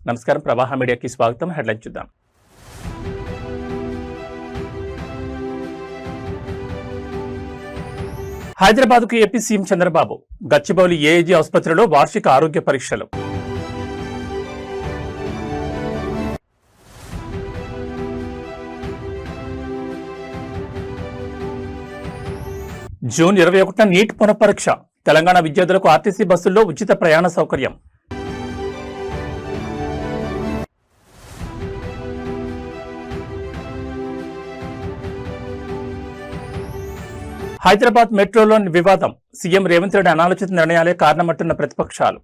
నమస్కారం, ప్రవాహ మీడియాకి స్వాగతం. హెడ్లైన్ చూద్దాం. హైదరాబాద్కు AP CM Chandrababu. Gachibowli AIG ఆసుపత్రిలో వార్షిక ఆరోగ్య పరీక్షలు. జూన్ 21న నీట్ పునఃపరీక్ష. తెలంగాణ విద్యార్థులకు ఆర్టీసీ బస్సుల్లో ఉచిత ప్రయాణ సౌకర్యం. హైదరాబాద్ మెట్రోలోని వివాదం. సీఎం రేవంత్ రెడ్డి అనాలోచిత నిర్ణయాలే కారణమంటున్న ప్రతిపక్షాలు.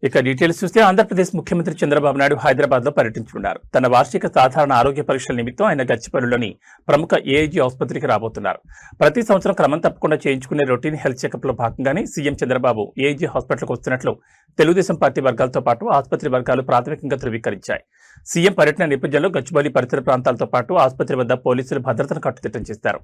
ఇక డీటెయిల్స్ చూస్తే ఆంధ్రప్రదేశ్ ముఖ్యమంత్రి చంద్రబాబు నాయుడు హైదరాబాద్ లో పర్యటించనున్నారు. తన వార్షిక సాధారణ ఆరోగ్య పరీక్షల నిమిత్తం ఆయన గచ్చిబౌలిలోని ప్రముఖ ఏఐజీ ఆసుపత్రికి రాబోతున్నారు. ప్రతి సంవత్సరం క్రమం తప్పకుండా చేయించుకునే రొటీన్ హెల్త్ చెకప్ లో భాగంగానే సీఎం చంద్రబాబు ఏఐజీ హాస్పిటల్కు వస్తున్నట్లు తెలుగుదేశం పార్టీ వర్గాలతో పాటు ఆసుపత్రి వర్గాలు ప్రాథమికంగా ధృవీకరించాయి. సీఎం పర్యటన నేపథ్యంలో గచ్చిబౌలి పరిసర ప్రాంతాలతో పాటు ఆసుపత్రి వద్ద పోలీసులు భద్రతను కట్టుదిట్టం చేస్తారు.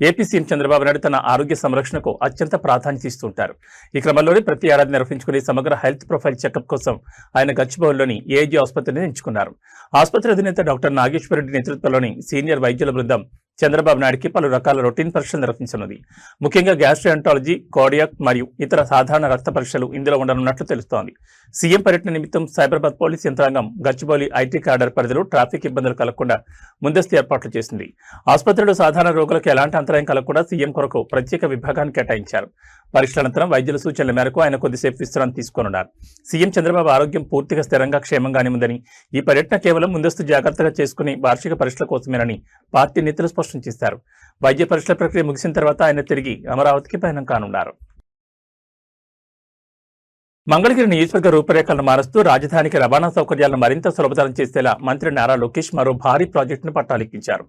ఏపీ సీఎం చంద్రబాబు నాయుడు తన ఆరోగ్య సంరక్షణకు అత్యంత ప్రాధాన్యత ఇస్తుంటారు. ఈ క్రమంలోనే ప్రతి ఏడాది నిర్వహించుకునే సమగ్ర హెల్త్ ప్రొఫైల్ చెకప్ కోసం ఆయన గచ్చిబౌలిలోని ఏఐజీ ఆసుపత్రిని ఎంచుకున్నారు. ఆసుపత్రి అధినేత డాక్టర్ నాగేశ్వరరెడ్డి నేతృత్వంలోని సీనియర్ వైద్యుల బృందం చంద్రబాబు నాయుడికి పలు రకాల రొటీన్ పరీక్షలు నిర్వహించనుంది. ముఖ్యంగా గ్యాస్ట్రోఎంటాలజీ, కార్డియాక్ మరియు ఇతర సాధారణ రక్త పరీక్షలు ఇందులో ఉండనున్నట్లు తెలుస్తోంది. సీఎం పర్యటన నిమిత్తం సైబరాబాద్ పోలీస్ యంత్రాంగం గచ్చిబౌలి ఐటీ కార్డర్ పరిధిలో ట్రాఫిక్ ఇబ్బందులు కలగకుండా ముందస్తు ఏర్పాట్లు చేసింది. ఆసుపత్రిలో సాధారణ రోగులకు ఎలాంటి అంతరాయం కలగకుండా సీఎం కొరకు ప్రత్యేక విభాగాన్ని కేటాయించారు. పరీక్షల అనంతరం వైద్యుల సూచనల మేరకు ఆయన కొద్దిసేపు విశ్రాంతి తీసుకోనున్నారు. సీఎం చంద్రబాబు ఆరోగ్యం పూర్తిగా స్థిరంగా క్షేమంగానే ఉందని, ఈ పర్యటన కేవలం ముందస్తు జాగ్రత్తగా చేసుకుని వార్షిక పరీక్షల కోసమేనని పార్టీ నేతలు స్పష్టం చేశారు. వైద్య పరీక్షల ప్రక్రియ ముగిసిన తర్వాత ఆయన తిరిగి అమరావతికి పయనం కానున్నారు. మంగళగిరి నియోజకవర్గ రూపురేఖలను మారుస్తూ రాజధానికి రవాణా సౌకర్యాలను మరింత సులభతరం చేసేలా మంత్రి నారా లోకేష్ మరో భారీ ప్రాజెక్టును పట్టాలెక్కించారు.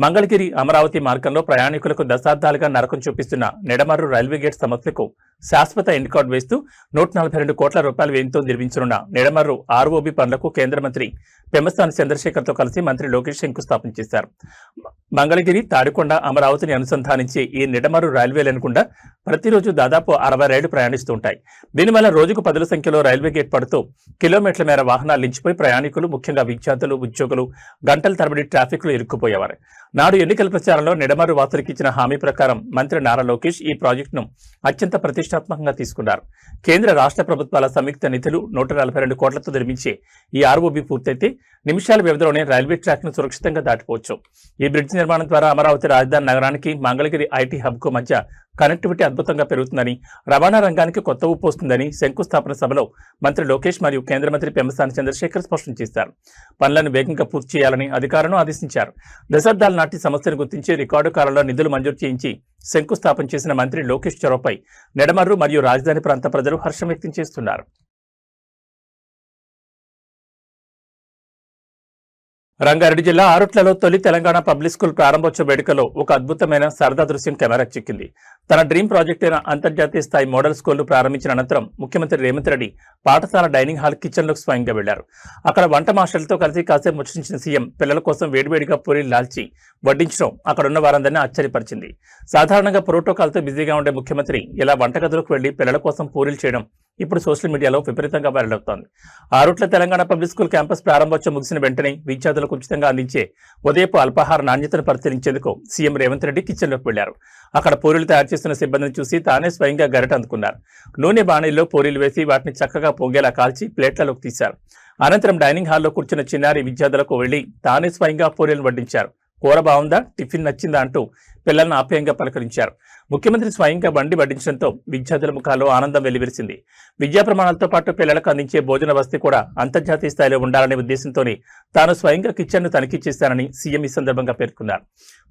మంగళగిరి అమరావతి మార్గంలో ప్రయాణికులకు దశాబ్దాలుగా నరకం చూపిస్తున్న నిడమర్రు రైల్వే గేట్ సమస్యకు శాశ్వత ఎండ్ కార్డు వేస్తూ 142 కోట్ల రూపాయల వ్యయంతో నిర్మించనున్న నిడమర్రు ఆర్ఓబి పనులకు కేంద్ర మంత్రి పెమ్మసాని చంద్రశేఖర్తో కలిసి మంత్రి లోకేష్ శంకుస్థాపన చేశారు. మంగళగిరి, తాడికొండ, అమరావతిని అనుసంధానించే ఈ నిడమర్రు రైల్వే లైన్ గుండా ప్రతిరోజు దాదాపు 60 రైళ్లు ప్రయాణిస్తూ ఉంటాయి. దీనివల్ల రోజుకు 10 సంఖ్యలో రైల్వే గేట్ పడుతూ కిలోమీటర్ల మేర వాహనాలు నిలిచిపోయి ప్రయాణికులు, ముఖ్యంగా విద్యార్థులు, ఉద్యోగులు గంటల తరబడి ట్రాఫిక్ లో ఇరుక్కుపోయేవారు. నాడు ఎన్నికల ప్రచారంలో నిడమర్రు వాసులకు ఇచ్చిన హామీ ప్రకారం మంత్రి నారా లోకేష్ ఈ ప్రాజెక్టును అత్యంత ప్రతిష్టాత్మకంగా తీసుకున్నారు. కేంద్ర రాష్ట్ర ప్రభుత్వాల సంయుక్త నిధులు 142 కోట్లతో నిర్మించే ఈ ఆర్ఓబి పూర్తయితే నిమిషాల వ్యవధిలోనే రైల్వే ట్రాక్ ను సురక్షితంగా దాటిపోవచ్చు. ఈ బ్రిడ్జ్ నిర్మాణం ద్వారా అమరావతి రాజధాని నగరానికి మంగళగిరి ఐటీ హబ్ కు మధ్య కనెక్టివిటీ అద్భుతంగా పెరుగుతుందని, రవాణా రంగానికి కొత్త ఊపు వస్తుందని శంకుస్థాపన సభలో మంత్రి లోకేష్ మరియు కేంద్ర మంత్రి పెమ్మసాని చంద్రశేఖర్ స్పష్టం చేశారు. పనులను వేగంగా పూర్తి చేయాలని అధికారులను ఆదేశించారు. దశాబ్దాల నాటి సమస్యను గుర్తించి రికార్డు కాలంలో నిధులు మంజూరు చేయించి శంకుస్థాపన చేసిన మంత్రి లోకేష్ చొరవపై నిడమర్రు మరియు రాజధాని ప్రాంత ప్రజలు హర్షం వ్యక్తం చేస్తున్నారు. రంగారెడ్డి జిల్లా ఆరుట్లలో తొలి తెలంగాణ పబ్లిక్ స్కూల్ ప్రారంభోత్సవ వేడుకలో ఒక అద్భుతమైన సరదా దృశ్యం కెమెరాకు చిక్కింది. తన డ్రీమ్ ప్రాజెక్ట్ అయిన అంతర్జాతీయ స్థాయి మోడల్ స్కూల్ను ప్రారంభించిన అనంతరం ముఖ్యమంత్రి రేవంత్ రెడ్డి పాఠశాల డైనింగ్ హాల్ కిచెన్లోకి స్వయంగా వెళ్లారు. అక్కడ వంట మాస్టర్లతో కలిసి కాసేపు ముచ్చటించిన సీఎం పిల్లల కోసం వేడివేడిగా పూరీలు లాల్చి వడ్డించడం అక్కడున్న వారందరినీ ఆశ్చర్యపరిచింది. సాధారణంగా ప్రోటోకాల్తో బిజీగా ఉండే ముఖ్యమంత్రి ఇలా వంటగదిలోకి వెళ్లి పిల్లల కోసం పూరీలు చేయడం ఇప్పుడు సోషల్ మీడియాలో విపరీతంగా వైరల్ అవుతోంది. Arutla Telangana public school campus ప్రారంభోత్సవం ముగిసిన వెంటనే విద్యార్థులకు ఉచితంగా అందించే ఉదయపు అల్పాహార నాణ్యతను పరిశీలించేందుకు సీఎం రేవంత్ రెడ్డి కిచెన్లోకి వెళ్లారు. అక్కడ పూరీలు తయారు చేస్తున్న సిబ్బందిని చూసి తానే స్వయంగా గరిట అందుకున్నారు. నూనె బాణీల్లో పూరీలు వేసి వాటిని చక్కగా పొంగేలా కాల్చి ప్లేట్లలోకి తీశారు. అనంతరం డైనింగ్ హాల్లో కూర్చున్న చిన్నారి విద్యార్థులకు వెళ్లి తానే స్వయంగా పూరీలను వడ్డించారు. కూర బాగుందా, టిఫిన్ నచ్చిందా అంటూ పిల్లలను ఆప్యాయంగా పలకరించారు. ముఖ్యమంత్రి స్వయంగా బండి వడ్డించడంతో విద్యార్థుల ముఖాల్లో ఆనందం వెల్లివిరిసింది. విద్యా ప్రమాణాలతో పాటు పిల్లలకు అందించే భోజన వసతి కూడా అంతర్జాతీయ స్థాయిలో ఉండాలనే ఉద్దేశంతోనే తాను స్వయంగా కిచెన్ను తనిఖీ చేశానని సీఎం ఈ సందర్భంగా పేర్కొన్నారు.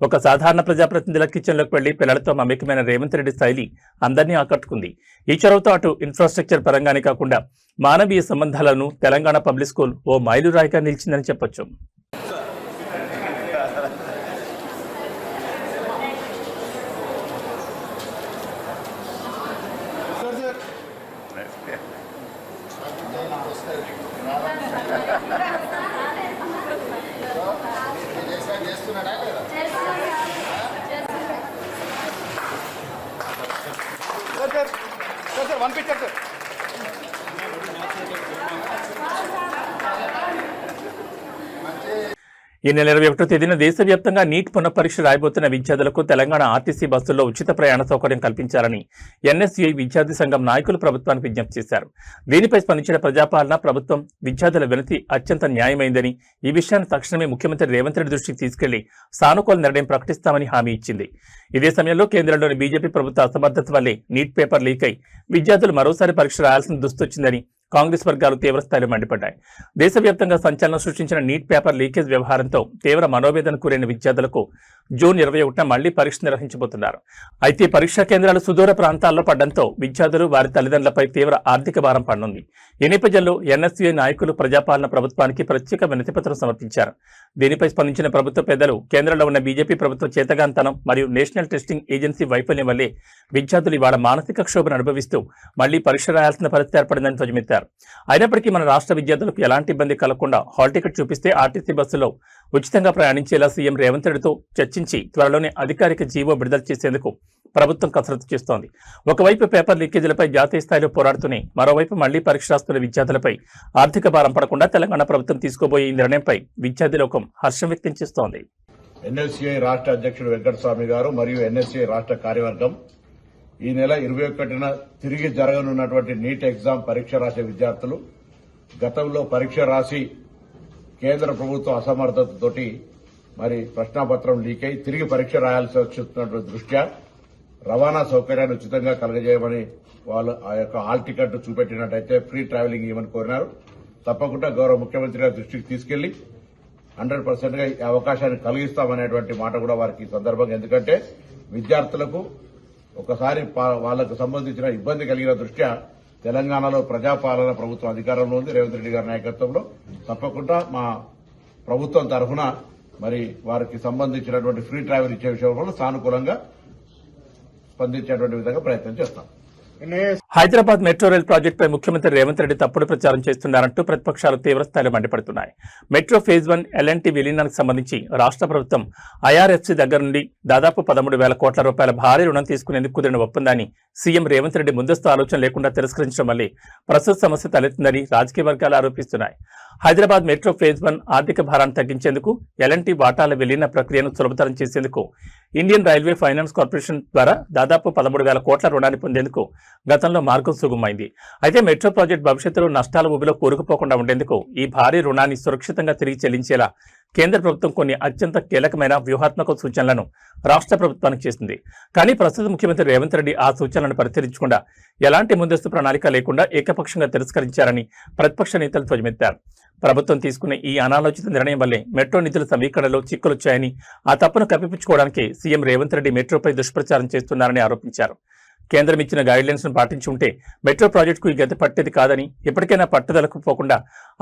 ఒక సాధారణ ప్రజాప్రతినిధుల కిచెన్లోకి వెళ్లి పిల్లలతో మమేకమైన రేవంత్ రెడ్డి శైలి అందరినీ ఆకట్టుకుంది. ఈ చొరవతో అటు ఇన్ఫ్రాస్ట్రక్చర్ పరంగానే కాకుండా మానవీయ సంబంధాలను తెలంగాణ పబ్లిక్ స్కూల్ ఓ మైలురాయిగా నిలిచిందని చెప్పొచ్చు. Sir, one picture, sir. ఈ నెల 21వ తేదీన దేశవ్యాప్తంగా నీట్ పునఃపరీక్ష రాయబోతున్న విద్యార్థులకు తెలంగాణ ఆర్టీసీ బస్సుల్లో ఉచిత ప్రయాణ సౌకర్యం కల్పించాలని ఎన్ఎస్యుఐ విద్యార్థి సంఘం నాయకులు ప్రభుత్వానికి విజ్ఞప్తి చేశారు. దీనిపై స్పందించిన ప్రజాపాలన ప్రభుత్వం విద్యార్థుల వినతి అత్యంత న్యాయమైందని, ఈ విషయాన్ని తక్షణమే ముఖ్యమంత్రి రేవంత్ రెడ్డి దృష్టికి తీసుకెళ్లి సానుకూల నిర్ణయం ప్రకటిస్తామని హామీ ఇచ్చింది. ఇదే సమయంలో కేంద్రంలోని బీజేపీ ప్రభుత్వ అసమర్థత వల్లే నీట్ పేపర్ లీక్ అయి విద్యార్థులు మరోసారి పరీక్ష రాయాల్సిన దుస్థొచ్చిందని కాంగ్రెస్ వర్గాలు తీవ్రస్థాయిలో మండిపడ్డాయి. దేశవ్యాప్తంగా సంచలనం సృష్టించిన నీట్ పేపర్ లీకేజ్ వ్యవహారంతో తీవ్ర మనోవేదనకు గురైన విద్యార్థులకు జూన్ 21న మళ్లీ పరీక్ష నిర్వహించబోతున్నారు. అయితే పరీక్షా కేంద్రాలు సుదూర ప్రాంతాల్లో పడడంతో విద్యార్థులు వారి తల్లిదండ్రులపై తీవ్ర ఆర్థిక భారం పడనుంది. ఈ నేపథ్యంలో ఎన్ఎస్యుఐ నాయకులు ప్రజాపాలన ప్రభుత్వానికి ప్రత్యేక వినతిపత్రం సమర్పించారు. దీనిపై స్పందించిన ప్రభుత్వ పెద్దలు కేంద్రంలో ఉన్న బీజేపీ ప్రభుత్వ చేతగాంతనం మరియు నేషనల్ టెస్టింగ్ ఏజెన్సీ వైఫల్యం వల్లే విద్యార్థులు ఇవాళ మానసిక క్షోభను అనుభవిస్తూ మళ్లీ పరీక్ష రాయాల్సిన పరిస్థితి ఏర్పడిందని ధ్వజమెత్తారు. అయినప్పటికీ మన రాష్ట్ర విద్యార్థులకు ఎలాంటి ఇబ్బంది కలగకుండా హాల్ టికెట్ చూపిస్తే ఆర్టీసీ బస్సులో ఉచితంగా ప్రయాణించేలా సీఎం రేవంత్ రెడ్డితో చర్చించి త్వరలోనే అధికారిక జీవో విడుదల చేసేందుకు ప్రభుత్వం కసరత్తు చేస్తోంది. ఒకవైపు పేపర్ లీకేజీలపై జాతీయ స్థాయిలో పోరాడుతూనే మరోవైపు మళ్లీ పరీక్ష రాస్తున్న విద్యార్థులపై ఆర్థిక భారం పడకుండా తెలంగాణ ప్రభుత్వం తీసుకోబోయే ఈ నిర్ణయంపై విద్యార్థి లోకం హర్షం వ్యక్తం చేస్తోంది. ఎన్ఎస్యుఐ రాష్ట్ర అధ్యక్షుడు వెంకటస్వామి గారు మరియు ఎన్ఎస్యుఐ రాష్ట్ర కార్యవర్గం ఈ నెల 21న తిరిగి జరగనున్నటువంటి నీట్ ఎగ్జామ్ పరీక్ష రాసే విద్యార్థులు గతంలో పరీక్ష రాసి కేంద్ర ప్రభుత్వ అసమర్థతతోటి మరి ప్రశ్నాపత్రం లీక్ అయి తిరిగి పరీక్ష రాయాల్సి వచ్చినటువంటి దృష్ట్యా రవాణా సౌకర్యాన్ని ఉచితంగా కలగజేయమని వాళ్ళు ఆ యొక్క హాల్ టికెట్ చూపెట్టినట్టయితే ఫ్రీ ట్రావెలింగ్ ఇవ్వమని కోరినారు. తప్పకుండా గౌరవ ముఖ్యమంత్రి గారి దృష్టికి తీసుకెళ్లి 100%గా ఈ అవకాశాన్ని కలిగిస్తామనేటువంటి మాట కూడా వారికి ఈ సందర్భంగా, ఎందుకంటే విద్యార్థులకు ఒకసారి వాళ్లకు సంబంధించిన ఇబ్బంది కలిగిన దృష్ట్యా తెలంగాణలో ప్రజాపాలన ప్రభుత్వం అధికారంలో ఉంది. రేవంత్ రెడ్డి గారి నాయకత్వంలో తప్పకుండా మా ప్రభుత్వం తరఫున మరి వారికి సంబంధించినటువంటి ఫ్రీ ట్రావెల్ ఇచ్చే విషయంలో సానుకూలంగా స్పందించేటువంటి విధంగా ప్రయత్నం చేస్తాం. హైదరాబాద్ మెట్రో రైల్ ప్రాజెక్టుపై ముఖ్యమంత్రి రేవంత్ రెడ్డి తప్పుడు ప్రచారం చేస్తున్నారంటూ ప్రతిపక్షాలు తీవ్రస్థాయిలో మండిపడుతున్నాయి. మెట్రో ఫేజ్ 1 ఎల్ఎన్టీ విలీనానికి సంబంధించి రాష్ట్ర ప్రభుత్వం ఐఆర్ఎఫ్సీ దగ్గర నుండి దాదాపు 13,000 కోట్ల రూపాయల భారీ రుణం తీసుకునేందుకు కుదిరిన ఒప్పందాన్ని సీఎం రేవంత్ రెడ్డి ముందస్తు ఆలోచన లేకుండా తిరస్కరించడం వల్లే ప్రస్తుత సమస్య తలెత్తిందని రాజకీయ వర్గాలు ఆరోపిస్తున్నాయి. హైదరాబాద్ మెట్రో ఫేజ్ 1 ఆర్థిక భారాన్ని తగ్గించేందుకు ఎల్ఎన్టీ వాటాల విలీన ప్రక్రియను సులభతరం చేసేందుకు ఇండియన్ రైల్వే ఫైనాన్స్ కార్పొరేషన్ ద్వారా దాదాపు 13,000 కోట్ల రుణాన్ని పొందేందుకు గతంలో మార్గం సుగమైంది. అయితే మెట్రో ప్రాజెక్టు భవిష్యత్తులో నష్టాల ఊబిలో కూరుకుపోకుండా ఉండేందుకు ఈ భారీ రుణాన్ని సురక్షితంగా తిరిగి చెల్లించేలా కేంద్ర ప్రభుత్వం కొన్ని అత్యంత కీలకమైన వ్యూహాత్మక సూచనలను రాష్ట్ర ప్రభుత్వానికి చేసింది. కానీ ప్రస్తుత ముఖ్యమంత్రి రేవంత్ రెడ్డి ఆ సూచనలను పరిశీలించకుండా ఎలాంటి ముందస్తు ప్రణాళిక లేకుండా ఏకపక్షంగా తిరస్కరించారని ప్రతిపక్ష నేతలు ధ్వజమెత్తారు. ప్రభుత్వం తీసుకున్న ఈ అనాలోచిత నిర్ణయం వల్లే మెట్రో నిధుల సమీకరణలో చిక్కులొచ్చాయని, ఆ తప్పును కప్పిపుచ్చుకోవడానికి సీఎం రేవంత్ రెడ్డి మెట్రోపై దుష్ప్రచారం చేస్తున్నారని ఆరోపించారు. కేంద్రం ఇచ్చిన గైడ్లైన్స్ ను పాటించి ఉంటే మెట్రో ప్రాజెక్టుకు ఈ గతి పట్టేది కాదని, ఇప్పటికైనా పట్టుదలకు పోకుండా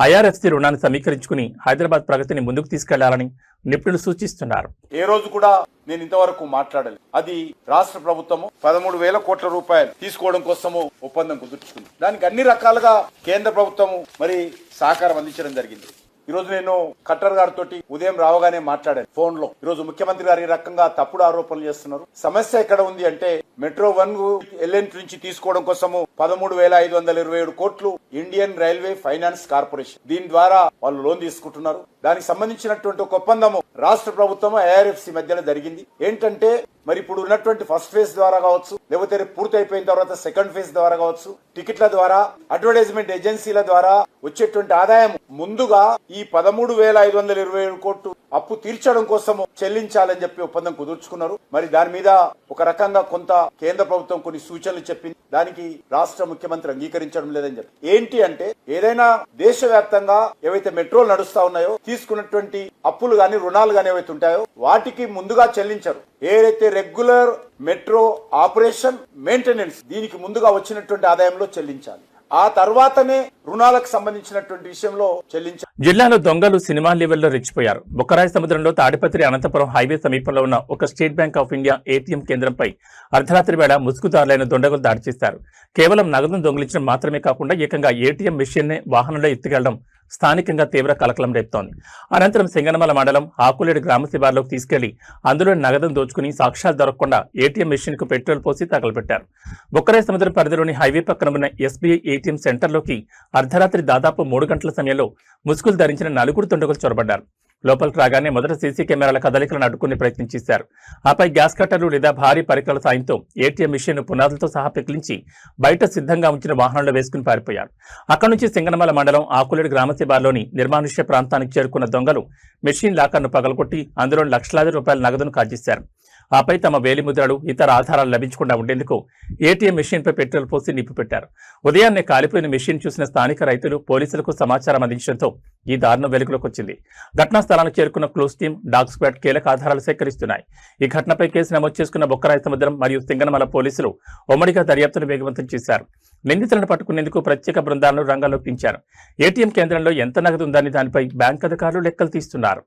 ఐఆర్ఎఫ్సీ రుణాన్ని సమీకరించుకుని హైదరాబాద్ ప్రగతిని ముందుకు తీసుకెళ్లాలని నిపుణులు సూచిస్తున్నారు. ఏ రోజు కూడా నేను ఇంతవరకు మాట్లాడలేదు. అది రాష్ట్ర ప్రభుత్వము 13,000 కోట్ల రూపాయలు తీసుకోవడం కోసము ఒప్పందం కుదుర్చుకుంది. దానికి అన్ని రకాలుగా కేంద్ర ప్రభుత్వము మరి సహకారం అందించడం జరిగింది. ఈ రోజు నేను ఖట్టర్ గారితో ఉదయం రావగానే మాట్లాడాను ఫోన్ లో. ఈ రోజు ముఖ్యమంత్రి గారు ఈ రకంగా తప్పుడు ఆరోపణలు చేస్తున్నారు. సమస్య ఎక్కడ ఉంది అంటే మెట్రో 1 ఎల్ఎన్ నుంచి తీసుకోవడం కోసము 13,527 కోట్లు ఇండియన్ రైల్వే ఫైనాన్స్ కార్పొరేషన్, దీని ద్వారా వాళ్ళు లోన్ తీసుకుంటున్నారు. దానికి సంబంధించినటువంటి ఒక ఒప్పందము రాష్ట్ర ప్రభుత్వం ఐఆర్ఎఫ్సి మధ్యలో జరిగింది. ఏంటంటే మరి ఇప్పుడు ఉన్నటువంటి ఫస్ట్ ఫేజ్ ద్వారా కావచ్చు, లేకపోతే పూర్తి అయిపోయిన తర్వాత సెకండ్ ఫేజ్ ద్వారా కావచ్చు, టికెట్ల ద్వారా, అడ్వర్టైజ్మెంట్ ఏజెన్సీల ద్వారా వచ్చేటువంటి ఆదాయం ముందుగా ఈ 13,527 కోట్లు అప్పు తీర్చడం కోసము చెల్లించాలని చెప్పి ఒప్పందం కుదుర్చుకున్నారు. మరి దాని మీద ఒక రకంగా కొంత కేంద్ర ప్రభుత్వం కొన్ని సూచనలు చెప్పింది. దానికి రాష్ట్ర ముఖ్యమంత్రి అంగీకరించడం లేదని చెప్పి, ఏంటి అంటే ఏదైనా దేశవ్యాప్తంగా ఏవైతే మెట్రోలు నడుస్తా ఉన్నాయో తీసుకున్నటువంటి అప్పులు గాని రుణాలు గాని ఏవైతే ఉంటాయో వాటికి ముందుగా చెల్లించరు. ఏదైతే రెగ్యులర్ మెట్రో ఆపరేషన్ మెయింటెనెన్స్ దీనికి ముందుగా వచ్చినటువంటి ఆదాయంలో చెల్లించాలి. ఆ తర్వాతనే రుణాలకు సంబంధించినటువంటి విషయంలో చెల్లించారు. జిల్లాలో దొంగలు సినిమా లెవెల్లో రెచ్చిపోయారు. బొక్కరాయి సముద్రంలో తాడిపత్రి అనంతపురం హైవే సమీపంలో ఉన్న ఒక state bank of India ATM కేంద్రంపై అర్ధరాత్రి వేళ ముసుగుదారులైన దొండగులు దాడి చేశారు. కేవలం నగదును దొంగిలించడం మాత్రమే కాకుండా ఏకంగా ఏటీఎం మెషిన్నే వాహనంలో ఎత్తుకెళ్లడం స్థానికంగా తీవ్ర కలకలం రేపుతోంది. అనంతరం సింగనమల మండలం ఆకులేడు గ్రామ శివార్లోకి తీసుకెళ్లి అందులో నగదును దోచుకుని సాక్ష్యాలు దొరకకుండా ఏటీఎం మెషిన్ కు పెట్రోల్ పోసి తగలబెట్టారు. బొక్కరాయి సముద్రం పరిధిలోని హైవే పక్కన ఉన్న ఎస్బీఐ ఏటీఎం సెంటర్లోకి అర్ధరాత్రి దాదాపు 3 గంటల సమయంలో ముసుగులు ధరించిన 4 దుండగులు చొరబడ్డారు. లోపలికి రాగానే మొదట సీసీ కెమెరాల కదలికలను అడ్డుకునే ప్రయత్నం చేశారు. ఆపై గ్యాస్ కట్టర్లు లేదా భారీ పరికరాల సాయంతో ఏటీఎం మిషన్ పునాదులతో సహా పెకిలించి బయట సిద్ధంగా ఉంచిన వాహనంలో వేసుకుని పారిపోయారు. అక్కడి నుంచి సింగనమల మండలం ఆకులేడు గ్రామ శివార్లోని నిర్మానుష్య ప్రాంతానికి చేరుకున్న దొంగలు మెషిన్ లాకర్ను పగలగొట్టి అందులో లక్షలాది రూపాయల నగదును కాజేశారు. ఆపై తమ వేలిముద్రలు ఇతర ఆధారాలు లభించకుండా ఉండేందుకు ఏటీఎం మెషిన్పై పెట్రోల్ పోసి నిప్పు పెట్టారు. ఉదయాన్నే కాలిపోయిన మెషిన్ చూసిన స్థానిక రైతులు పోలీసులకు సమాచారం అందించడంతో ఈ దారుణం వెలుగులోకి వచ్చింది. ఘటనా స్థలానికి చేరుకున్న క్లూస్ టీం, డాగ్ స్క్వాడ్ కీలక ఆధారాలు సేకరిస్తున్నాయి. ఈ ఘటనపై కేసు నమోదు చేసుకున్న బొక్కరాయ సముద్రం మరియు సింగనమల పోలీసులు ఉమ్మడిగా దర్యాప్తును వేగవంతం చేశారు. నిందితులను పట్టుకునేందుకు ప్రత్యేక బృందాలను రంగంలోకి దించారు. ఏటీఎం కేంద్రంలో ఎంత నగదు ఉందని దానిపై బ్యాంక్ అధికారులు లెక్కలు తీస్తున్నారు.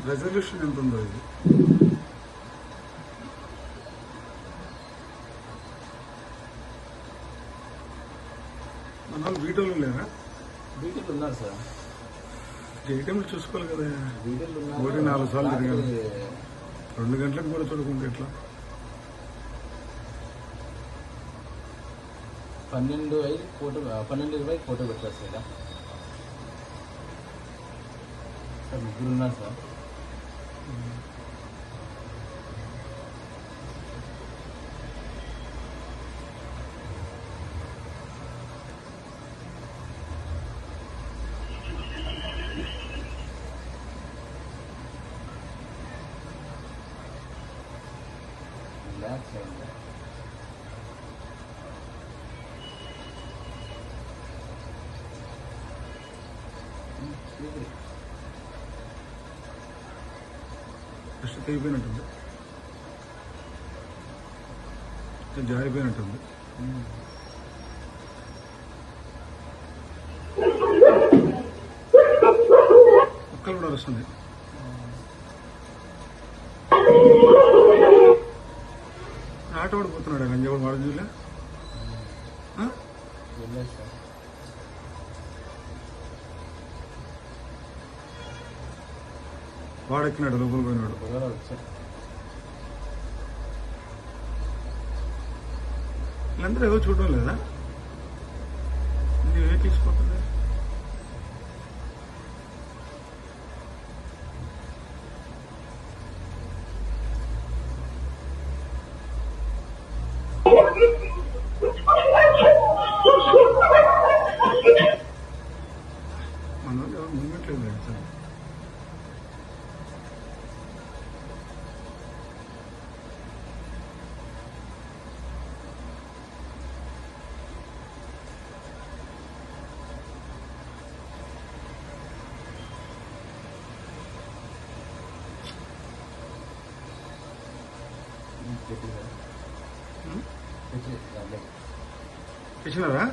రెజల్యూషన్ ఎంత ఉందో ఇది మన వాళ్ళు వీడియోలు లేరా? వీడియోలు ఉన్నారు సార్. ఏటీఎంలు చూసుకోవాలి కదా. వీడియోలు ఉన్నారు. 4 సార్లు తిరిగాను. 2 గంటలకు కూడా చూడకుంటే ఎట్లా? 12:20 ఫోటో పెట్టారు సార్. ముగ్గురు ఉన్నారు సార్. రిలాక్స్ అయ్యింది. ఫస్ట్ తెగిపోయినట్టుంది, జారిపోయినట్టుంది. ఒక్కలు కూడా వస్తుంది. ఆట పడిపోతున్నాడు గంజాడు వాడు చూలే. వాడెక్కినాడు, లోపల పోయినాడు. వీళ్ళందరూ ఏదో చూడడం లేదా? నువ్వే తీసుకుపోతుంది. మన ఎవరు మూమెంట్ లేదు సార్. తెచ్చినారా?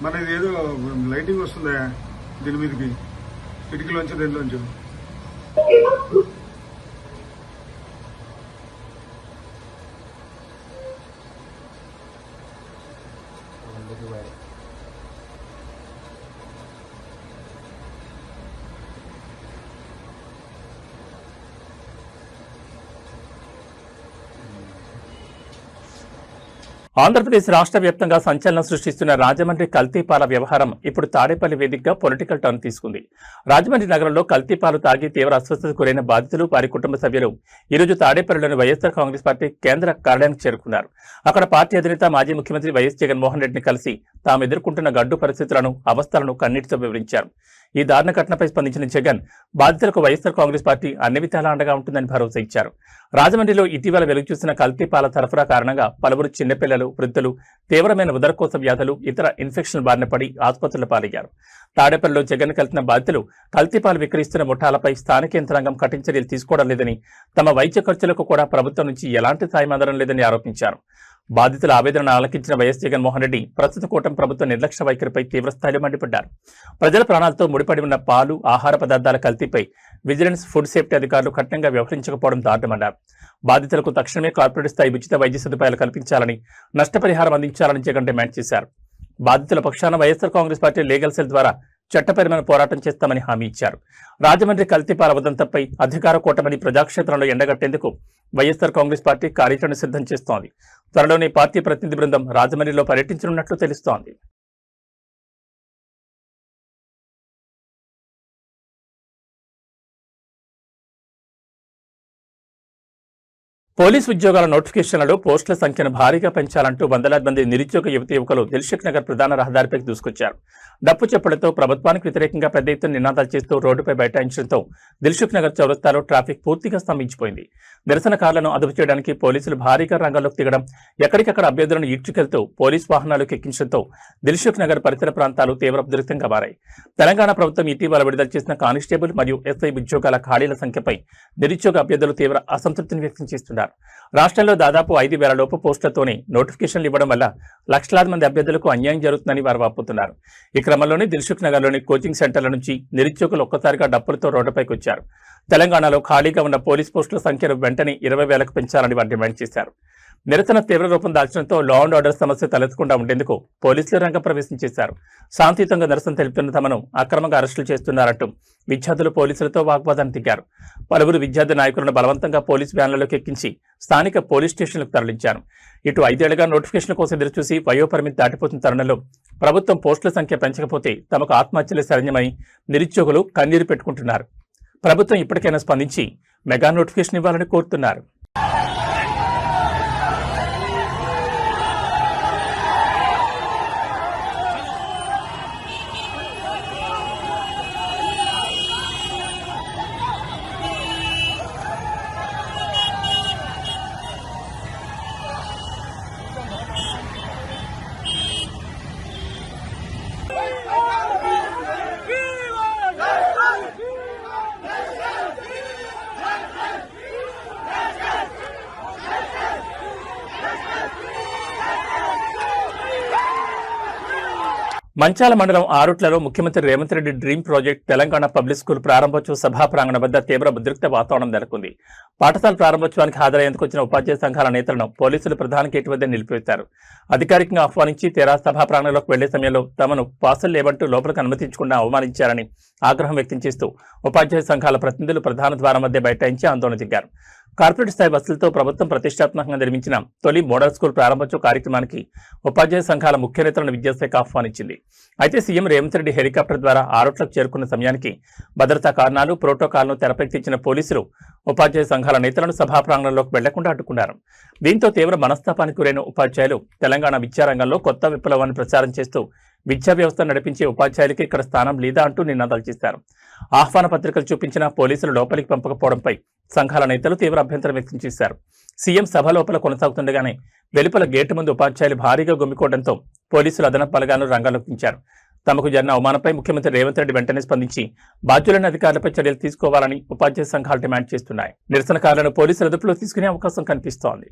మన ఇది ఏదో లైటింగ్ వస్తుందా దీని మీదకి, కిటికీలోంచి దేనిలోంచి? ఆంధ్రప్రదేశ్ రాష్ట్ర వ్యాప్తంగా సంచలనం సృష్టిస్తున్న రాజమండ్రి కల్తీపాల వ్యవహారం ఇప్పుడు తాడేపల్లి వేదికగా పొలిటికల్ టర్న్ తీసుకుంది. రాజమండ్రి నగరంలో కల్తీపాలు తాగి తీవ్ర అస్వస్థతకు గురైన బాధితులు, వారి కుటుంబ సభ్యులు ఈరోజు తాడేపల్లిలోని వైఎస్ఆర్ కాంగ్రెస్ పార్టీ కేంద్ర కార్యాలయానికి చేరుకున్నారు. అక్కడ పార్టీ అధినేత మాజీ ముఖ్యమంత్రి వైఎస్ జగన్మోహన్ రెడ్డిని కలిసి తాము ఎదుర్కొంటున్న గడ్డు పరిస్థితులను, అవస్థలను కన్నీటితో వివరించారు. ఈ దారుణ ఘటనపై స్పందించిన జగన్ బాధితులకు వైఎస్ఆర్ కాంగ్రెస్ పార్టీ అన్ని విధాలా అండగా ఉంటుందని భరోసా ఇచ్చారు. రాజమండ్రిలో ఇటీవల వెలుగు చూసిన కల్తీపాల సరఫరా కారణంగా పలువురు చిన్నపిల్లలు, వృద్ధులు తీవ్రమైన ఉదరకోశ వ్యాధులు, ఇతర ఇన్ఫెక్షన్ బారిన పడి ఆసుపత్రుల పాలయ్యారు. తాడేపల్లిలో జగన్ కలిసిన బాధితులు కల్తీపాలు విక్రయిస్తున్న ముఠాలపై స్థానిక యంత్రాంగం కఠిన చర్యలు తీసుకోవడం లేదని, తమ వైద్య ఖర్చులకు కూడా ప్రభుత్వం నుంచి ఎలాంటి సాయం అందడం లేదని ఆరోపించారు. బాధితుల ఆవేదనను ఆలకించిన వైఎస్ జగన్మోహన్ రెడ్డి ప్రస్తుత కూటమి ప్రభుత్వ నిర్లక్ష్య వైఖరిపై తీవ్రస్థాయిలో మండిపడ్డారు. ప్రజల ప్రాణాలతో ముడిపడి ఉన్న పాలు, ఆహార పదార్థాల కల్తీపై విజిలెన్స్, ఫుడ్ సేఫ్టీ అధికారులు కఠినంగా వ్యవహరించకపోవడం దారుణమన్నారు. బాధితులకు తక్షణమే కార్పొరేట్ స్థాయి ఉచిత వైద్య సదుపాయాలు కల్పించాలని, నష్టపరిహారం అందించాలని జగన్ డిమాండ్ చేశారు. బాధితుల పక్షాన YSR Congress party legal cell ద్వారా చట్టపరమైన పోరాటం చేస్తామని హామీ ఇచ్చారు. రాజమండ్రి కల్తీపాల ఉదంతంపై అధికార కూటమిని ప్రజాక్షేత్రంలో ఎండగట్టేందుకు వైఎస్ఆర్ కాంగ్రెస్ పార్టీ కార్యాచరణ సిద్ధం చేస్తోంది. త్వరలోనే పార్టీ ప్రతినిధి బృందం రాజమండ్రిలో పర్యటించనున్నట్లు తెలుస్తోంది. పోలీసు ఉద్యోగాల నోటిఫికేషన్లలో పోస్టుల సంఖ్యను భారీగా పెంచాలంటూ వందలాది మంది నిరుద్యోగ యువతీయువకులు దిల్సుఖ్ నగర్ ప్రధాన రహదారిపైకి దూసుకొచ్చారు. డప్పు చెప్పులతో ప్రభుత్వానికి వ్యతిరేకంగా పెద్ద ఎత్తున నినాదాలు చేస్తూ రోడ్డుపై బైఠాయించడంతో దిల్సుఖ్ నగర్ చౌరస్తాలో ట్రాఫిక్ పూర్తిగా స్తంభించిపోయింది. నిరసనకారులను అదుపు చేయడానికి పోలీసులు భారీగా రంగంలోకి దిగడం, ఎక్కడికక్కడ అభ్యర్థులను ఈడ్చుకెళ్తూ పోలీసు వాహనాలకు ఎక్కించడంతో దిల్సుఖ్ నగర్ పరిసర ప్రాంతాలు తీవ్ర ఉద్రిక్తంగా మారాయి. తెలంగాణ ప్రభుత్వం ఇటీవల విడుదల చేసిన కానిస్టేబుల్ మరియు ఎస్ఐ ఉద్యోగాల ఖాళీల సంఖ్యపై నిరుద్యోగ అభ్యర్థులు తీవ్ర అసంతృప్తిని వ్యక్తం చేస్తున్నారు. రాష్ట్రంలో దాదాపు 5,000 లోపు పోస్టులతోనే నోటిఫికేషన్లు ఇవ్వడం వల్ల లక్షలాది మంది అభ్యర్థులకు అన్యాయం జరుగుతుందని వారు వాపోతున్నారు. ఈ క్రమంలోనే దిల్సుఖ్ నగర్లోని కోచింగ్ సెంటర్ల నుంచి నిరుద్యోగులు ఒక్కసారిగా డప్పులతో రోడ్డుపైకి వచ్చారు. తెలంగాణలో ఖాళీగా ఉన్న పోలీస్ పోస్టుల సంఖ్యను వెంటనే 20,000కు పెంచాలని వారు డిమాండ్ చేశారు. నిరసన తీవ్ర రూపం దాల్చడంతో లా అండ్ ఆర్డర్ సమస్య తలెత్తకుండా ఉండేందుకు పోలీసులు రంగప్రవేశం చేశారు. శాంతియుతంగా నిరసన తెలుపుతున్న తమను అక్రమంగా అరెస్టులు చేస్తున్నారంటూ విద్యార్థులు పోలీసులతో వాగ్వాదాన్ని దిగారు. పలువురు విద్యార్థి నాయకులను బలవంతంగా పోలీసు వ్యాన్లలోకి ఎక్కించి స్థానిక పోలీస్ స్టేషన్లకు తరలించారు. ఇటు 5 ఏళ్లుగా నోటిఫికేషన్ కోసం ఎదురుచూసి వయోపరిమితి దాటిపోతున్న తరుణంలో ప్రభుత్వం పోస్టుల సంఖ్య పెంచకపోతే తమకు ఆత్మహత్యలే శరణ్యమని నిరుద్యోగులు కన్నీరు పెట్టుకుంటున్నారు. ప్రభుత్వం ఇప్పటికైనా స్పందించి మెగా నోటిఫికేషన్ ఇవ్వాలని కోరుతున్నారు. మంచాల మండలం ఆరుట్లలో ముఖ్యమంత్రి Revanth Reddy dream project Telangana public school ప్రారంభోత్సవ సభా ప్రాంగణం వద్ద తీవ్ర ఉద్రిక్త వాతావరణం నెలకొంది. పాఠశాల ప్రారంభోత్సవానికి హాజరయ్యేందుకు వచ్చిన ఉపాధ్యాయ సంఘాల నేతలను పోలీసులు ప్రధాన గేటు వద్ద నిలిపివేశారు. అధికారికంగా ఆహ్వానించి తీరా సభా ప్రాంగణంలోకి వెళ్లే సమయంలో తమను పాసులు లేవంటూ లోపలికి అనుమతించకుండా అవమానించారని ఆగ్రహం వ్యక్తం చేస్తూ ఉపాధ్యాయ సంఘాల ప్రతినిధులు ప్రధాన ద్వారం మధ్య బైఠాయించి ఆందోళన దిగారు. కార్పొరేట్ స్థాయి బస్సులతో ప్రభుత్వం ప్రతిష్టాత్మకంగా నిర్మించిన తొలి మోడల్ స్కూల్ ప్రారంభోత్సవ కార్యక్రమానికి ఉపాధ్యాయ సంఘాల ముఖ్య నేతలను విద్యాశాఖ ఆహ్వానించింది. అయితే సీఎం రేవంత్ రెడ్డి హెలికాప్టర్ ద్వారా ఆరుట్లకు చేరుకున్న సమయానికి భద్రతా కారణాలు, ప్రోటోకాల్ను తెరపైకెత్తించిన పోలీసులు ఉపాధ్యాయ సంఘాల నేతలను సభా ప్రాంగణంలోకి వెళ్లకుండా అడ్డుకున్నారు. దీంతో తీవ్ర మనస్తాపానికి గురైన ఉపాధ్యాయులు తెలంగాణ విద్యారంగంలో కొత్త విప్లవాన్ని ప్రచారం చేస్తూ విద్యా వ్యవస్థ నడిపించే ఉపాధ్యాయులకి ఇక్కడ స్థానం లేదా అంటూ నినాదాలు చేశారు. ఆహ్వాన పత్రికలు చూపించిన పోలీసులు లోపలికి పంపకపోవడంపై సంఘాల నేతలు తీవ్ర అభ్యంతరం వ్యక్తం చేశారు. సీఎం సభ లోపల కొనసాగుతుండగానే వెలుపల గేటు ముందు ఉపాధ్యాయులు భారీగా గుమికోవడంతో పోలీసులు అదనపు బలగాలను రంగంలోకి దించారు. తమకు జరిగిన అవమానంపై ముఖ్యమంత్రి రేవంత్ రెడ్డి వెంటనే స్పందించి బాధ్యులైన అధికారులపై చర్యలు తీసుకోవాలని ఉపాధ్యాయ సంఘాలు డిమాండ్ చేస్తున్నాయి. నిరసనకారులను పోలీసులు అదుపులో తీసుకునే అవకాశం కనిపిస్తోంది.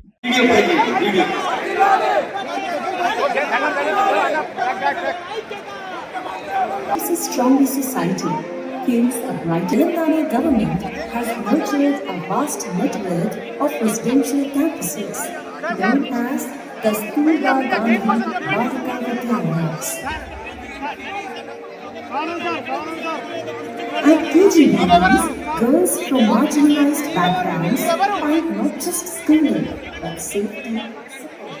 It's a stronger society. Feels a bright Telangana government has nurtured a vast network of residential campuses known as the Schoolba Gandhi Balika Vidyalayas. At KGBs, girls from marginalized backgrounds find not just schooling but safety, support.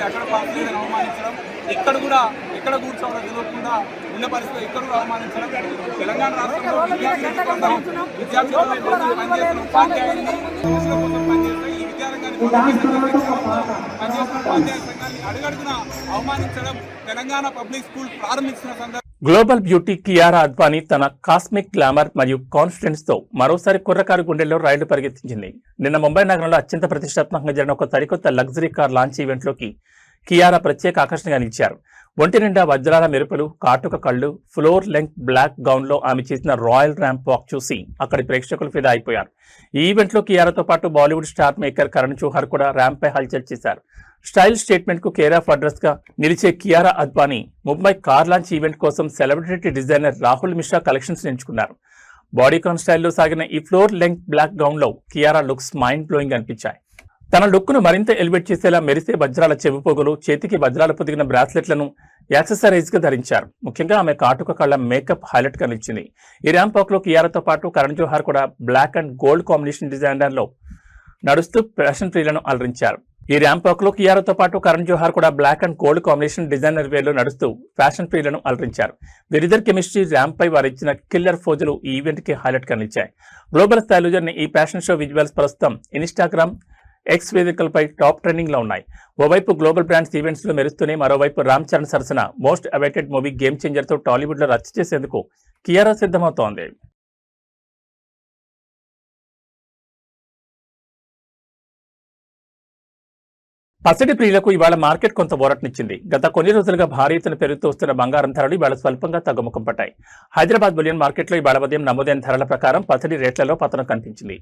అక్కడ pass లేదని అవమానించడం, ఇక్కడ కూర్చోవడం తెలియకుండా ఉన్న పరిస్థితి ఇక్కడ కూడా అవమానించడం. తెలంగాణ రాష్ట్రంలో విద్యార్థులు పనిచేస్తున్న ఉపాధ్యాయుల్ని పనిచేస్తున్న ఈ విద్యారంగాన్ని పనిచేస్తున్న ఉపాధ్యాయ సంఘాన్ని అడుగడుగున అవమానించడం తెలంగాణ పబ్లిక్ స్కూల్ ప్రారంభించిన సందర్భంగా గ్లోబల్ బ్యూటీ కియారా అద్వానీ తన కాస్మిక్ గ్లామర్ మరియు కాన్ఫిడెన్స్ తో మరోసారి కుర్రకారు గుండెల్లో రైళ్లు పరిగెత్తించింది. నిన్న ముంబై నగరంలో అత్యంత ప్రతిష్టాత్మకంగా జరిగిన ఒక సరికొత్త లగ్జరీ కార్ లాంచ్ ఈవెంట్లోకి కియారా ప్రత్యేక ఆకర్షణగా నిలిచారు. ఒంటి నిండా వజ్రాల మెరుపులు, కాటుక కళ్ళు, ఫ్లోర్ లెంగ్త్ బ్లాక్ గౌన్ లో ఆమె చేసిన రాయల్ ర్యాంప్ వాక్ చూసి అక్కడి ప్రేక్షకులు ఫిదా అయిపోయారు. ఈ ఈవెంట్ లో కియారాతో పాటు Bollywood star maker Karan Johar కూడా ర్యాంప్ పై హల్చల్ చేశారు. స్టైల్ స్టేట్మెంట్ కు కేర్ ఆఫ్ అడ్రస్ గా నిలిచే Kiara Advani Mumbai car launch event కోసం celebrity designer Rahul Mishra collections ఎంచుకున్నారు. బాడీకాన్ స్టైల్లో సాగిన ఈ ఫ్లోర్ లెంగ్త్ బ్లాక్ గౌన్ లో కియారా లుక్స్ మైండ్ బ్లోయింగ్ అనిపించాయి. తన లుక్ ను మరింత ఎలివేట్ చేసేలా మెరిసే వజ్రాల చెవిపోగులు, చేతికి వజ్రాలు పొదిగిన బ్రాస్లెట్లను యాక్సెసరైజ్ గా ధరించారు. ముఖ్యంగా ఆమె కాటుక కళ్ళ మేకప్ హైలైట్ గా నిలిచింది. ఈ ర్యాంప్ వాక్ లో కియారాతో పాటు కరణ్ జోహర్ కూడా black and gold combination designer లో నడుస్తూ ఫ్యాషన్ ప్రియులను అలరించారు. ఈ ర్యాంప్ వాక్ లో కియారాతో పాటు కరణ్ జోహర్ కూడా black and gold combination designer wear లో నడుస్తూ ఫ్యాషన్ ప్రియులను అలరించారు. వీరిద్దరు కెమిస్ట్రీ ర్యాంప్ పై వారిచ్చిన కిల్లర్ ఫోజులు ఈ ఈవెంట్ కి హైలైట్ గా నిలిచాయి. గ్లోబల్ స్థాయిలో జరిగిన ఈ ఫ్యాషన్ షో విజువల్స్ ప్రస్తుతం ఇన్స్టాగ్రామ్, ఎక్స్ వేదికలపై టాప్ ట్రెండింగ్ లో ఉన్నాయి. ఓవైపు గ్లోబల్ బ్రాండ్స్ ఈవెంట్స్ లో మెరుస్తూనే మరోవైపు రామ్ చరణ్ సరసన most awaited movie game changer తో టాలీవుడ్ లో రచ్చ చేసేందుకు కియారా సిద్ధమవుతోంది. పసిడి ప్రియులకు ఇవాళ మార్కెట్ కొంత ఊరటనిచ్చింది. గత కొన్ని రోజులుగా భారీ ఎత్తున పెరుగుతూ వస్తున్న బంగారం ధరలు ఇవాళ స్వల్పంగా తగ్గుముఖం పట్టాయి. హైదరాబాద్ బులియన్ మార్కెట్లో ఇవాళ ఉదయం నమోదైన ధరల ప్రకారం పసిడి రేట్లలో పతనం కనిపించింది.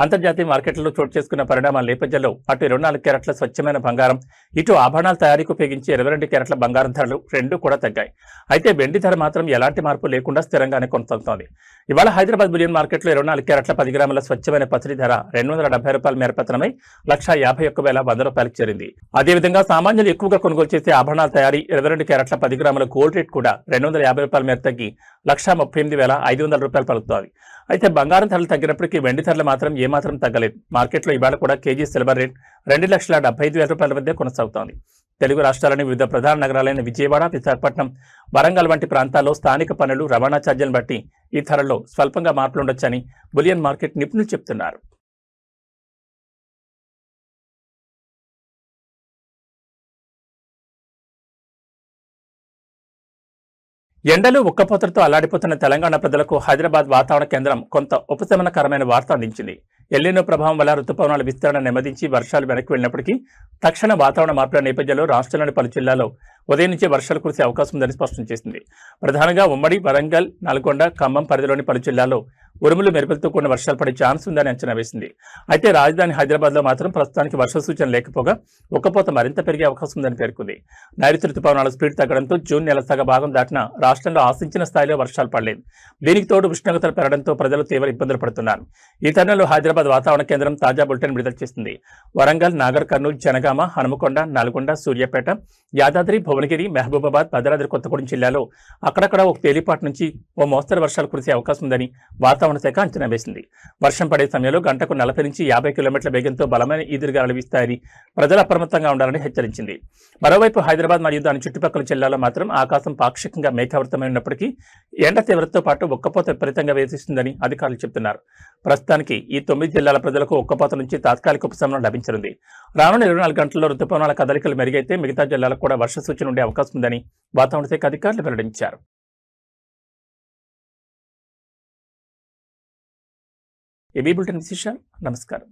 అంతర్జాతీయ మార్కెట్లలో చోటు చేసుకున్న పరిణామాల నేపథ్యంలో అటు 24 క్యారెట్ల స్వచ్ఛమైన బంగారం, ఇటు ఆభరణాల తయారీకి ఉపయోగించే 22 క్యారెట్ల బంగారం ధరలు రెండూ కూడా తగ్గాయి. అయితే వెండి ధర మాత్రం ఎలాంటి మార్పు లేకుండా స్థిరంగానే కొనసాగుతోంది. ఇవాళ హైదరాబాద్ బులియన్ మార్కెట్లో 24 క్యారెట్ల 10 గ్రాముల స్వచ్ఛమైన పసిడి ధర ₹270 మేర పతనమై ₹151,100 చేరింది. అదేవిధంగా సామాన్యులు ఎక్కువగా కొనుగోలు చేసే ఆభరణాల తయారీ 22 క్యారెట్ల 10 గ్రాముల గోల్డ్ రేట్ కూడా ₹250 మేర తగ్గి ₹138,500 పలుకుతోంది. అయితే బంగారం ధరలు తగ్గినప్పటికీ వెండి ధరలు మాత్రం ఏమాత్రం తగ్గలేదు. మార్కెట్లో ఇవాళ కూడా కేజీ సిల్వర్ రేట్ ₹2,75,000 వద్ద కొనసాగుతోంది. తెలుగు రాష్ట్రాలని వివిధ ప్రధాన నగరాలైన విజయవాడ, విశాఖపట్నం, వరంగల్ వంటి ప్రాంతాల్లో స్థానిక పన్నులు, రవాణా ఛార్జీలను బట్టి ఈ ధరల్లో స్వల్పంగా మార్పులుండొచ్చని బులియన్ మార్కెట్ నిపుణులు చెబుతున్నారు. ఎండలు ఉక్కపోతలతో అల్లాడిపోతున్న తెలంగాణ ప్రజలకు హైదరాబాద్ వాతావరణ కేంద్రం కొంత ఉపశమనకరమైన వార్త అందించింది. ఎల్లినో ప్రభావం వల్ల రుతుపవనాల విస్తరణ నెమ్మదించి వర్షాలు వెనక్కి వెళ్లినప్పటికీ తక్షణ వాతావరణ మార్పుల నేపథ్యంలో రాష్ట్రంలోని పలు జిల్లాల్లో ఉదయం నుంచే వర్షాలు కురిసే అవకాశం ఉందని స్పష్టం చేసింది. ప్రధానంగా ఉమ్మడి, వరంగల్, నల్గొండ, ఖమ్మం పరిధిలోని పలు జిల్లాల్లో ఉరుములు మెరుపులతో కూడిన వర్షాలు పడే ఛాన్స్ ఉందని అంచనా వేసింది. అయితే రాజధాని హైదరాబాద్ లో మాత్రం ప్రస్తుతానికి వర్ష సూచన లేకపోగా ఉక్కపోత మరింత పెరిగే అవకాశం ఉందని పేర్కొంది. నైరుతి రుతుపవనాల స్పీడ్ తగ్గడంతో జూన్ నెల సగ భాగం దాటిన రాష్ట్రంలో ఆశించిన స్థాయిలో వర్షాలు పడలేదు. దీనికి తోడు ఉష్ణోగ్రతలు పెరగడంతో ప్రజలు తీవ్ర ఇబ్బందులు పడుతున్నారు. ఈ తరుణంలో హైదరాబాద్ వాతావరణ కేంద్రం తాజా బులెటిన్ విడుదల చేసింది. వరంగల్, నాగర్ కర్నూలు, జనగామ, హనుమకొండ, నల్గొండ, సూర్యాపేట, యాదాద్రి, భువనగిరి, మహబూబాబాద్, భద్రాద్రి కొత్తగూడెం జిల్లాలో అక్కడక్కడ ఒక తేలిపాటి నుంచి ఓ మోస్తరు వర్షాలు కురిసే అవకాశం ఉందని వాతావరణ శాఖ అంచనా వేసింది. వర్షం పడే సమయంలో గంటకు 40 నుంచి 50 కిలోమీటర్ల వేగంతో బలమైన ఈదురుగాలులు వీస్తాయని ప్రజలు అప్రమత్తంగా ఉండాలని హెచ్చరించింది. మరోవైపు హైదరాబాద్ మరియు దాని చుట్టుపక్కల జిల్లాలో మాత్రం ఆకాశం పాక్షికంగా మేఘావృతమై ఉన్నప్పటికీ ఎండ తీవ్రతతో పాటు ఉక్కపోత విపరీతంగా వేధిస్తుందని అధికారులు చెబుతున్నారు. ప్రస్తుతానికి ఈ 9 జిల్లాల ప్రజలకు ఉక్కపోత నుంచి తాత్కాలిక ఉపశమనం లభించనుంది. రానున్న 24 గంటల్లో రుతుపవనాల కదలికలు మెరుగైతే మిగతా జిల్లాలకు కూడా వర్ష సూచన ఉండే అవకాశం ఉందని వాతావరణ శాఖ అధికారులు వెల్లడించారు. ఏబీ బులెటిన్ విశేషాలు. నమస్కారం.